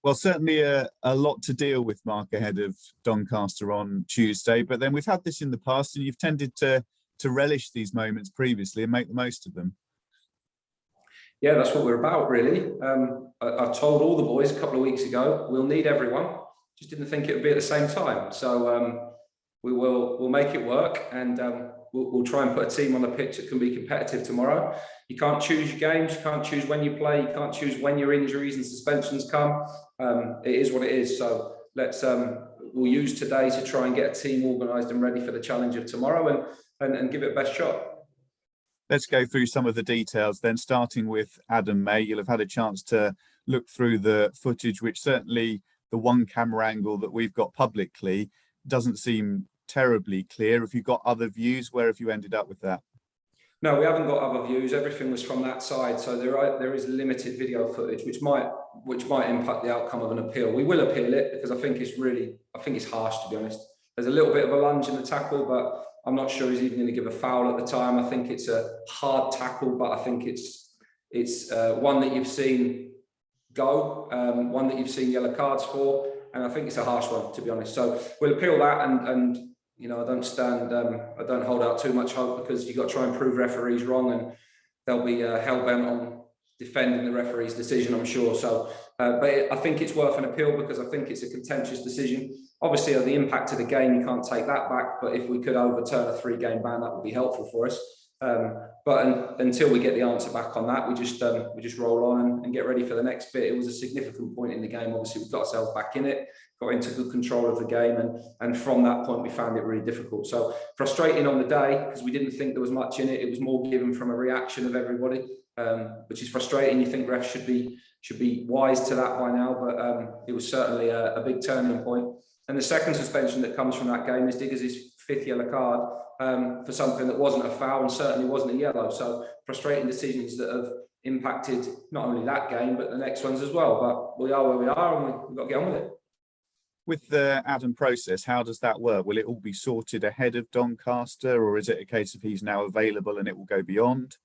Well, certainly a lot to deal with, Mark, ahead of Doncaster on Tuesday. But then we've had this in the past, and you've tended to relish these moments previously and make the most of them. Yeah, that's what we're about, really. I told all the boys a couple of weeks ago, we'll need everyone. Just didn't think it would be at the same time. So we'll make it work, and we'll try and put a team on the pitch that can be competitive tomorrow. You can't choose your games, you can't choose when you play, you can't choose when your injuries and suspensions come. It is what it is. So we'll use today to try and get a team organised and ready for the challenge of tomorrow, and give it best shot. Let's go through some of the details then, starting with Adam May. You'll have had a chance to look through the footage, which certainly the one camera angle that we've got publicly doesn't seem terribly clear. Have you got other views? Where have you ended up with that? No, we haven't got other views. Everything was from that side. So there is limited video footage, which might impact the outcome of an appeal. We will appeal it because I think it's harsh, to be honest. There's a little bit of a lunge in the tackle, but I'm not sure he's even going to give a foul at the time. I think it's a hard tackle, but I think it's one that you've seen go, one that you've seen yellow cards for, and I think it's a harsh one, to be honest. So we'll appeal that, and I don't hold out too much hope, because you've got to try and prove referees wrong, and they'll be hell bent on defending the referee's decision, I'm sure. So, but I think it's worth an appeal, because I think it's a contentious decision. Obviously, the impact of the game, you can't take that back, but if we could overturn a 3-game ban, that would be helpful for us. But until we get the answer back on that, we just roll on and get ready for the next bit. It was a significant point in the game. Obviously, we got ourselves back in it, got into good control of the game, and from that point, we found it really difficult. So frustrating on the day, because we didn't think there was much in it. It was more given from a reaction of everybody, which is frustrating. You think refs should be wise to that by now, but it was certainly a big turning point. And the second suspension that comes from that game is Diggers' 5th yellow card for something that wasn't a foul and certainly wasn't a yellow. So frustrating decisions that have impacted not only that game, but the next ones as well. But we are where we are, and we've got to get on with it. With the Adam process, how does that work? Will it all be sorted ahead of Doncaster, or is it a case of he's now available and it will go beyond?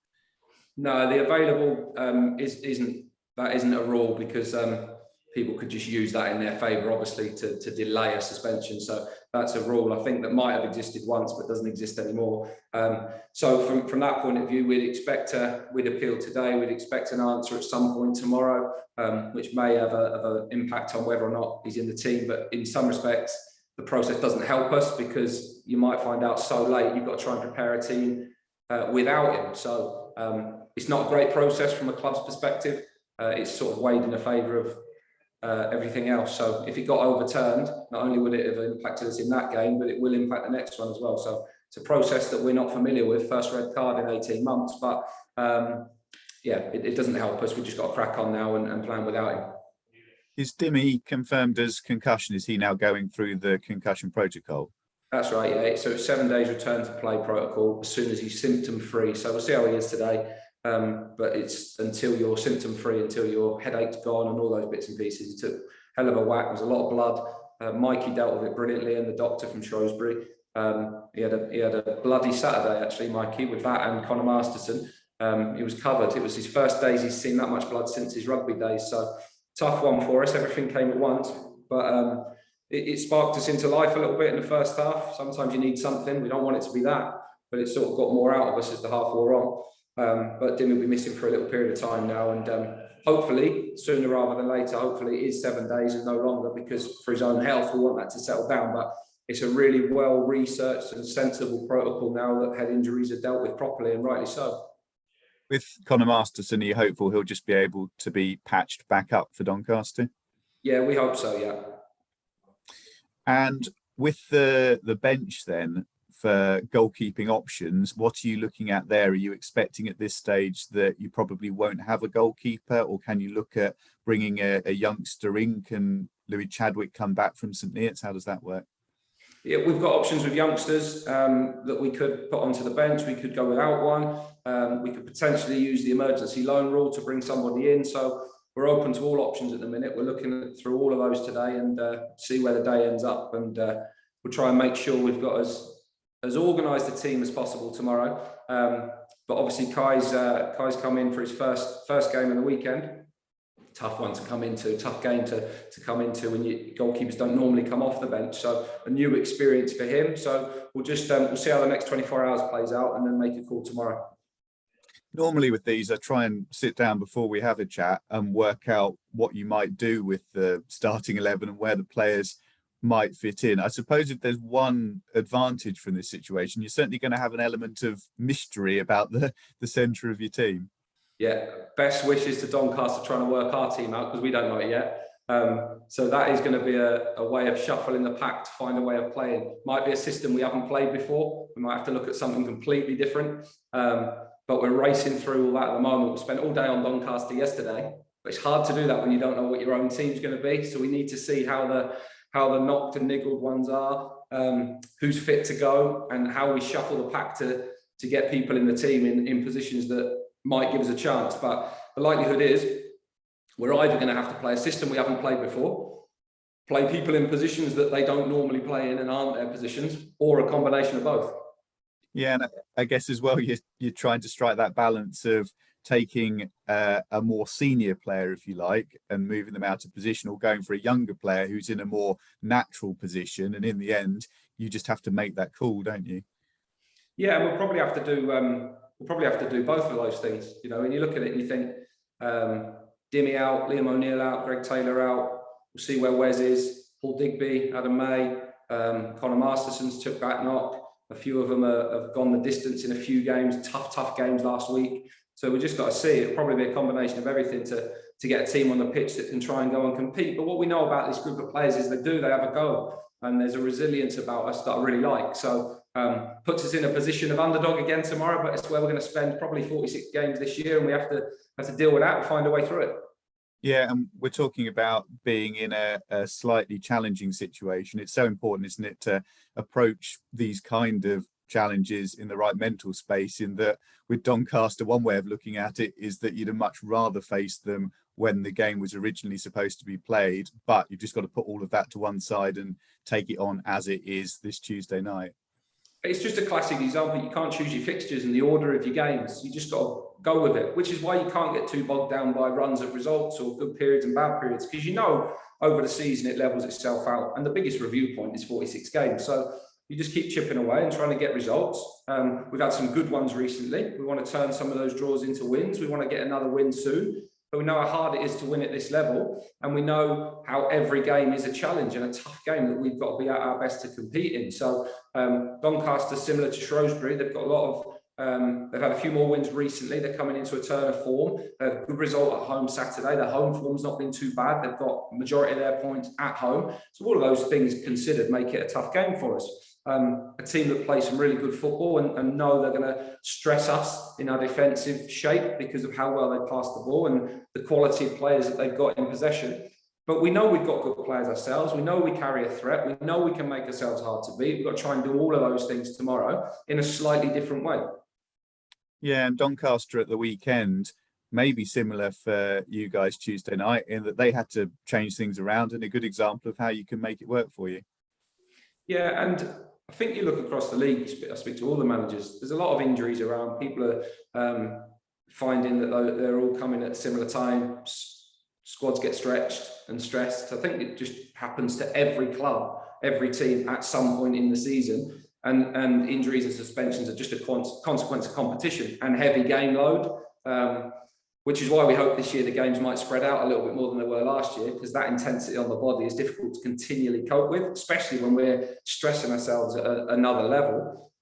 No, the available isn't a rule, because people could just use that in their favour, obviously, to delay a suspension. So that's a rule, I think, that might have existed once but doesn't exist anymore. So from that point of view, we'd appeal today. We'd expect an answer at some point tomorrow, which may have an impact on whether or not he's in the team. But in some respects, the process doesn't help us, because you might find out so late you've got to try and prepare a team without him. So it's not a great process from a club's perspective. It's sort of weighed in the favour of everything else. So if it got overturned, not only would it have impacted us in that game, but it will impact the next one as well. So it's a process that we're not familiar with, first red card in 18 months, but it doesn't help us. We've just got to crack on now and plan without him. Is Dimmy confirmed as concussion? Is he now going through the concussion protocol? That's right, yeah. So it's 7 days return to play protocol as soon as he's symptom free. So we'll see how he is today. But it's until you're symptom free, until your headache's gone and all those bits and pieces. He took a hell of a whack. There was a lot of blood. Mikey dealt with it brilliantly, and the doctor from Shrewsbury. He had a bloody Saturday, actually, Mikey, with that and Conor Masterson. He was covered. It was his first days he's seen that much blood since his rugby days. So tough one for us. Everything came at once, but it sparked us into life a little bit in the first half. Sometimes you need something. We don't want it to be that, but it sort of got more out of us as the half wore on. But Dimmy will be missing for a little period of time now, and hopefully sooner rather than later. Hopefully it is 7 days and no longer, because for his own health we want that to settle down. But it's a really well researched and sensible protocol now that head injuries are dealt with properly, and rightly so. With Conor Masterson, are you hopeful he'll just be able to be patched back up for Doncaster? Yeah, we hope so, yeah. And with the bench then, for goalkeeping options, what are you looking at there? Are you expecting at this stage that you probably won't have a goalkeeper, or can you look at bringing a youngster in? Can Louis Chadwick come back from St Neots? How does that work? Yeah, we've got options with youngsters that we could put onto the bench. We could go without one. We could potentially use the emergency loan rule to bring somebody in. So we're open to all options at the minute. We're looking through all of those today and see where the day ends up. And we'll try and make sure we've got as organised a team as possible tomorrow. But obviously Kai's come in for his first game of the weekend. tough one to come into, tough game to come into when goalkeepers don't normally come off the bench. So a new experience for him. So we'll just we'll see how the next 24 hours plays out and then make a call tomorrow. Normally with these, I try and sit down before we have a chat and work out what you might do with the starting 11 and where the players might fit in. I suppose if there's one advantage from this situation, you're certainly going to have an element of mystery about the centre of your team. Yeah, best wishes to Doncaster trying to work our team out because we don't know it yet. So that is going to be a way of shuffling the pack to find a way of playing. Might be a system we haven't played before. We might have to look at something completely different. But we're racing through all that at the moment. We spent all day on Doncaster yesterday, but it's hard to do that when you don't know what your own team's going to be. So we need to see how the knocked and niggled ones are, who's fit to go, and how we shuffle the pack to get people in the team in positions that might give us a chance. But the likelihood is we're either going to have to play a system we haven't played before, play people in positions that they don't normally play in and aren't their positions, or a combination of both. Yeah, and I guess as well, you're trying to strike that balance of taking a more senior player, if you like, and moving them out of position, or going for a younger player who's in a more natural position. And in the end, you just have to make that call, don't you? Yeah, and we'll probably have to do both of those things. You know, when you look at it and you think Dimmy out, Liam O'Neill out, Greg Taylor out. We'll see where Wes is. Paul Digby, Adam May, Connor Masterson's took that knock. A few of them have gone the distance in a few games, tough games last week. So we just got to see. It'll probably be a combination of everything to get a team on the pitch that can try and go and compete. But what we know about this group of players is they have a go. And there's a resilience about us that I really like. So puts us in a position of underdog again tomorrow, but it's where we're going to spend probably 46 games this year, and we have to deal with that and find a way through it. Yeah, and we're talking about being in a slightly challenging situation. It's so important, isn't it, to approach these kind of challenges in the right mental space, in that with Doncaster, one way of looking at it is that you'd have much rather face them when the game was originally supposed to be played, but you've just got to put all of that to one side and take it on as it is this Tuesday night. It's just a classic example. You can't choose your fixtures and the order of your games. You just got to go with it, which is why you can't get too bogged down by runs of results or good periods and bad periods, because you know over the season it levels itself out. And the biggest review point is 46 games. So you just keep chipping away and trying to get results. We've had some good ones recently. We want to turn some of those draws into wins. We want to get another win soon. But we know how hard it is to win at this level. And we know how every game is a challenge and a tough game that we've got to be at our best to compete in. So Doncaster, similar to Shrewsbury, they've got a lot of, they've had a few more wins recently. They're coming into a turn of form. They had a good result at home Saturday. Their home form's not been too bad. They've got majority of their points at home. So all of those things considered make it a tough game for us. A team that plays some really good football and know they're going to stress us in our defensive shape because of how well they pass the ball and the quality of players that they've got in possession. But we know we've got good players ourselves. We know we carry a threat. We know we can make ourselves hard to beat. We've got to try and do all of those things tomorrow in a slightly different way. Yeah, and Doncaster at the weekend may be similar for you guys Tuesday night, in that they had to change things around, and a good example of how you can make it work for you. Yeah, and I think you look across the league, I speak to all the managers, there's a lot of injuries around. People are finding that they're all coming at similar times. Squads get stretched and stressed. I think it just happens to every club, every team at some point in the season. And injuries and suspensions are just a consequence of competition and heavy game load, which is why we hope this year the games might spread out a little bit more than they were last year, because that intensity on the body is difficult to continually cope with, especially when we're stressing ourselves at another level.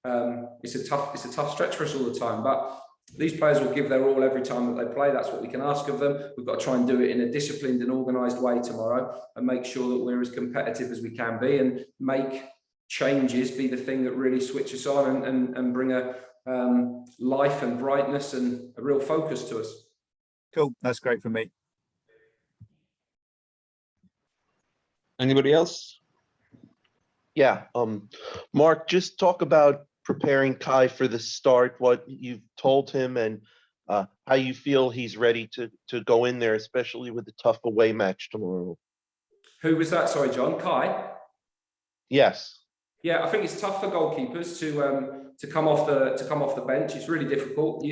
It's a tough stretch for us all the time, but these players will give their all every time that they play. That's what we can ask of them. We've got to try and do it in a disciplined and organised way tomorrow and make sure that we're as competitive as we can be and make changes be the thing that really switch us on and bring a life and brightness and a real focus to us. Cool, that's great for me. Anybody else? Yeah, Mark, just talk about preparing Kai for the start, what you've told him, and how you feel he's ready to go in there, especially with the tough away match tomorrow. Who was that? Sorry, John. Kai? Yes. Yeah, I think it's tough for goalkeepers to come off the bench. It's really difficult.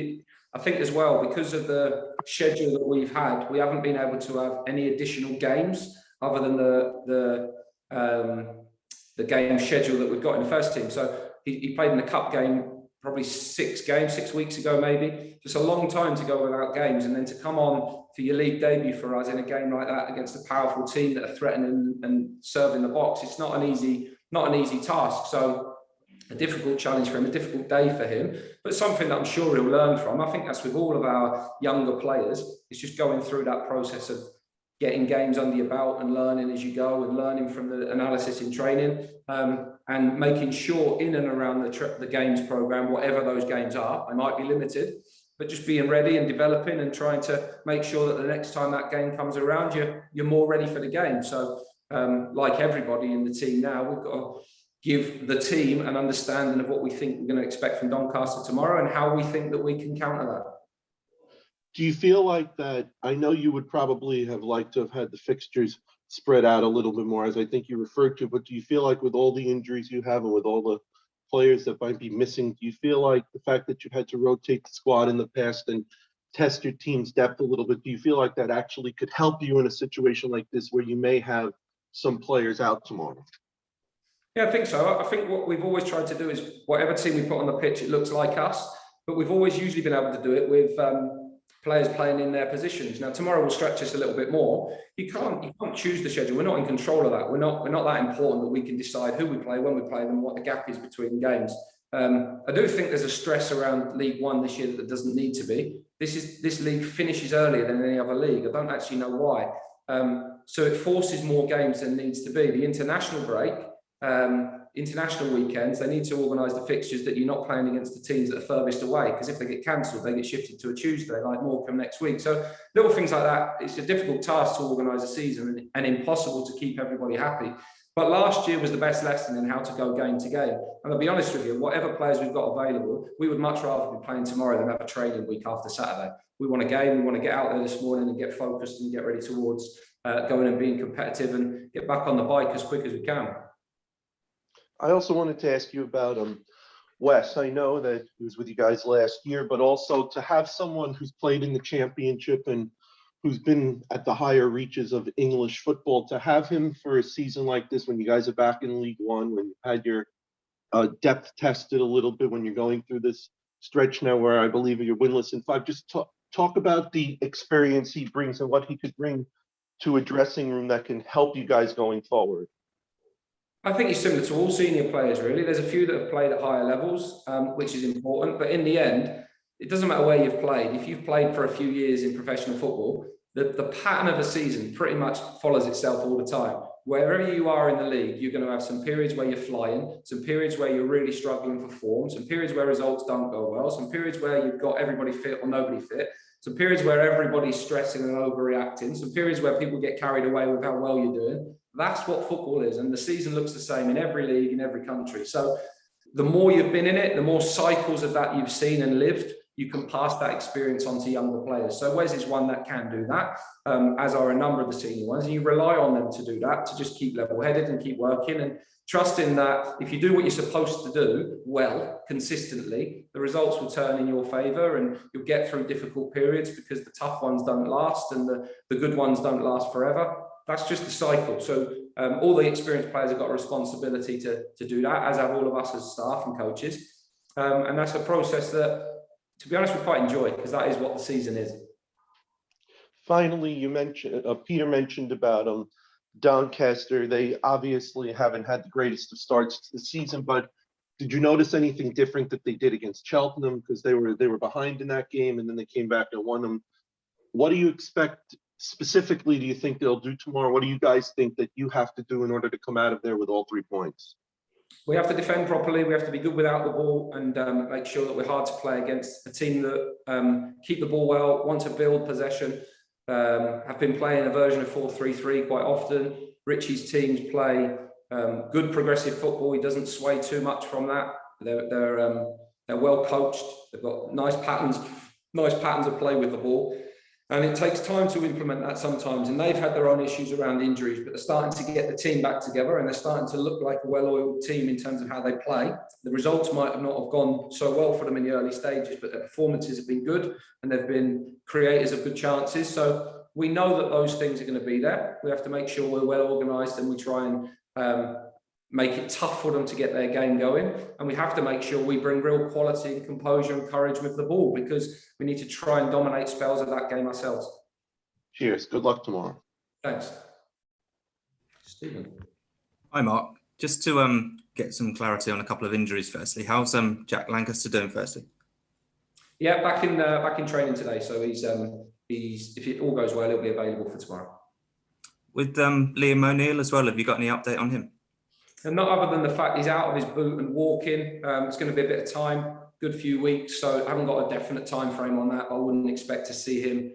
I think as well, because of the schedule that we've had, we haven't been able to have any additional games other than the game schedule that we've got in the first team. So he played in the cup game probably 6 weeks ago, maybe. Just a long time to go without games, and then to come on for your league debut for us in a game like that against a powerful team that are threatening and serving the box, it's not an easy task. So a difficult challenge for him, a difficult day for him, but something that I'm sure he'll learn from. I think that's with all of our younger players. It's just going through that process of getting games under your belt and learning as you go, and learning from the analysis in training, and making sure in and around the games program, whatever those games are, they might be limited, but just being ready and developing and trying to make sure that the next time that game comes around, you're more ready for the game. So like everybody in the team now, we've got to give the team an understanding of what we think we're going to expect from Doncaster tomorrow and how we think that we can counter that. Do you feel like that? I know you would probably have liked to have had the fixtures spread out a little bit more, as I think you referred to, but do you feel like with all the injuries you have and with all the players that might be missing, do you feel like the fact that you've had to rotate the squad in the past and test your team's depth a little bit, do you feel like that actually could help you in a situation like this where you may have some players out tomorrow? Yeah, I think so. I think what we've always tried to do is whatever team we put on the pitch, it looks like us, but we've always usually been able to do it with players playing in their positions. Now tomorrow will stretch us a little bit more. You can't choose the schedule. We're not in control of that. We're not that important that we can decide who we play, when we play them, what the gap is between games. I do think there's a stress around League One this year that doesn't need to be. This league finishes earlier than any other league. I don't actually know why. So it forces more games than needs to be. The international break, international weekends, they need to organise the fixtures that you're not playing against the teams that are furthest away, because if they get cancelled, they get shifted to a Tuesday, like Morecambe next week. So little things like that, it's a difficult task to organise a season and impossible to keep everybody happy. But last year was the best lesson in how to go game to game. And I'll be honest with you, whatever players we've got available, we would much rather be playing tomorrow than have a training week after Saturday. We want a game, we want to get out there this morning and get focused and get ready towards going and being competitive and get back on the bike as quick as we can. I also wanted to ask you about Wes. I know that he was with you guys last year, but also to have someone who's played in the championship and who's been at the higher reaches of English football, to have him for a season like this when you guys are back in League One, when you've had your depth tested a little bit, when you're going through this stretch now where I believe you're winless in 5, just talk about the experience he brings and what he could bring to a dressing room that can help you guys going forward. I think he's similar to all senior players, really. There's a few that have played at higher levels, which is important. But in the end, it doesn't matter where you've played. If you've played for a few years in professional football, the pattern of a season pretty much follows itself all the time. Wherever you are in the league, you're going to have some periods where you're flying, some periods where you're really struggling for form, some periods where results don't go well, some periods where you've got everybody fit or nobody fit, some periods where everybody's stressing and overreacting, some periods where people get carried away with how well you're doing. That's what football is, and the season looks the same in every league, in every country. So the more you've been in it, the more cycles of that you've seen and lived, you can pass that experience on to younger players. So Wes is one that can do that, as are a number of the senior ones, and you rely on them to do that, to just keep level-headed and keep working and trusting that if you do what you're supposed to do well, consistently, the results will turn in your favour and you'll get through difficult periods, because the tough ones don't last and the good ones don't last forever. That's just the cycle. So all the experienced players have got a responsibility to do that, as have all of us as staff and coaches. And that's a process that, to be honest, we quite enjoy, because that is what the season is. Finally, you mentioned, Peter mentioned about Doncaster. They obviously haven't had the greatest of starts to the season, but did you notice anything different that they did against Cheltenham? Because they were behind in that game and then they came back and won them. What do you expect specifically, do you think they'll do tomorrow? What do you guys think that you have to do in order to come out of there with all 3 points? We have to defend properly. We have to be good without the ball and make sure that we're hard to play against. A team that keep the ball well, want to build possession, have been playing a version of 4-3-3 quite often. Richie's teams play good progressive football. He doesn't sway too much from that. They're well coached. They've got nice patterns of play with the ball. And it takes time to implement that sometimes. And they've had their own issues around injuries, but they're starting to get the team back together and they're starting to look like a well-oiled team in terms of how they play. The results might have not have gone so well for them in the early stages, but their performances have been good and they've been creators of good chances. So we know that those things are going to be there. We have to make sure we're well organised and we try and make it tough for them to get their game going. And we have to make sure we bring real quality and composure and courage with the ball, because we need to try and dominate spells of that game ourselves. Cheers. Good luck tomorrow. Thanks. Stephen. Hi, Mark. Just to get some clarity on a couple of injuries firstly. How's Jack Lancaster doing firstly? Yeah, back in training today. So he's if it all goes well, he'll be available for tomorrow. With Liam O'Neill as well, have you got any update on him? And not other than the fact he's out of his boot and walking. It's going to be a bit of time, good few weeks. So I haven't got a definite time frame on that. I wouldn't expect to see him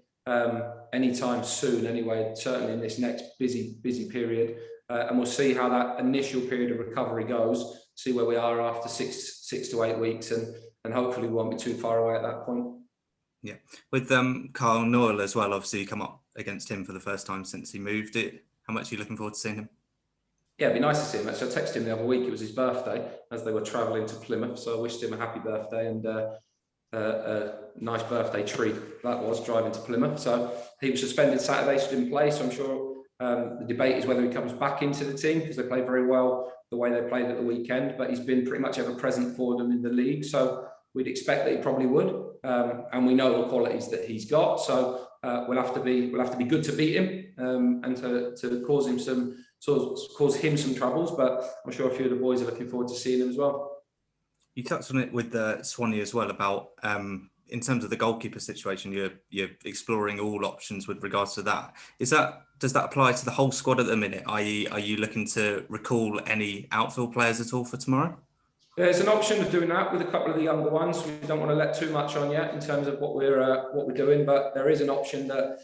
anytime soon anyway, certainly in this next busy period. And we'll see how that initial period of recovery goes, see where we are after six to 8 weeks. And hopefully we won't be too far away at that point. Yeah. With Carl Noyle as well, obviously you come up against him for the first time since he moved. How much are you looking forward to seeing him? Yeah, it'd be nice to see him. Actually, I texted him the other week. It was his birthday as they were travelling to Plymouth. So I wished him a happy birthday and a nice birthday treat that was, driving to Plymouth. So he was suspended Saturday, so didn't play. So I'm sure the debate is whether he comes back into the team, because they played very well the way they played at the weekend. But he's been pretty much ever present for them in the league. So we'd expect that he probably would. And we know the qualities that he's got. So we'll have to be good to beat him and to cause him some troubles, but I'm sure a few of the boys are looking forward to seeing him as well. You touched on it with Swanee as well about in terms of the goalkeeper situation, you're exploring all options with regards to that. Does that apply to the whole squad at the minute? i.e., are you looking to recall any outfield players at all for tomorrow? There's an option of doing that with a couple of the younger ones. We don't want to let too much on yet in terms of what we're doing, but there is an option that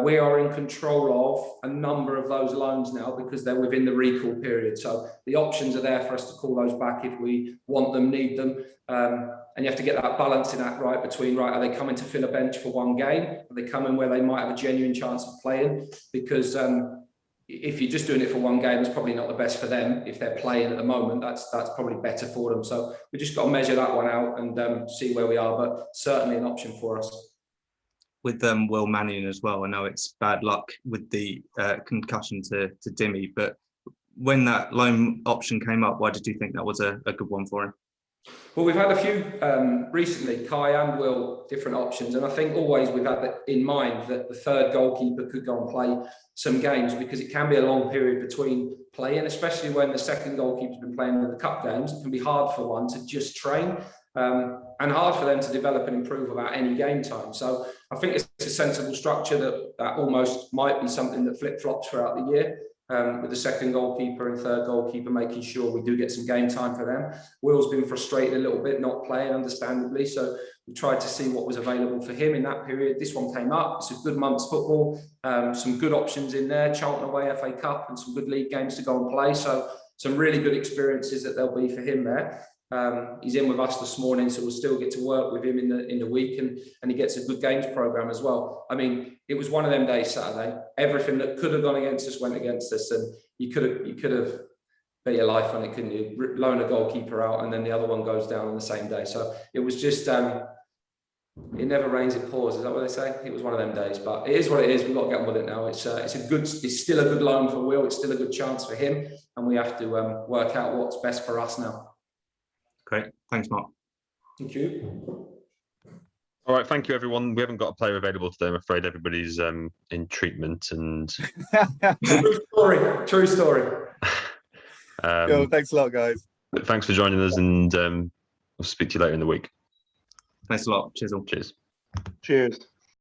we are in control of a number of those loans now because they're within the recall period. So the options are there for us to call those back if we want them, need them. And you have to get that balancing act right between, are they coming to fill a bench for one game? Are they coming where they might have a genuine chance of playing? Because if you're just doing it for one game, it's probably not the best for them. If they're playing at the moment, that's probably better for them. So we just got to measure that one out and see where we are, but certainly an option for us. With Will Mannion as well, I know it's bad luck with the concussion to Dimmy, but when that loan option came up, why did you think that was a good one for him? Well, we've had a few recently, Kai and Will, different options. And I think always we've had that in mind that the third goalkeeper could go and play some games, because it can be a long period between playing, especially when the second goalkeeper's been playing in the cup games. It can be hard for one to just train and hard for them to develop and improve without any game time. So I think it's a sensible structure that almost might be something that flip-flops throughout the year. With the second goalkeeper and third goalkeeper, making sure we do get some game time for them. Will's been frustrated a little bit, not playing, understandably. So we tried to see what was available for him in that period. This one came up. It's a good month's football. Some good options in there. Charlton away, FA Cup, and some good league games to go and play. So some really good experiences that there'll be for him there. He's in with us this morning, so we'll still get to work with him in the week, and he gets a good games program as well. I mean, it was one of them days Saturday. Everything that could have gone against us went against us, and you could have bet your life on it, couldn't you? Loan a goalkeeper out, and then the other one goes down on the same day. So it was just it never rains, it pours. Is that what they say? It was one of them days, but it is what it is. We've got to get on with it now. It's still a good loan for Will. It's still a good chance for him, and we have to work out what's best for us now. Great. Thanks, Mark. Thank you. All right, thank you, everyone. We haven't got a player available today. I'm afraid everybody's in treatment and. True story. Cool. Thanks a lot, guys. Thanks for joining us, and we'll speak to you later in the week. Thanks a lot. Cheers all. Cheers. Cheers.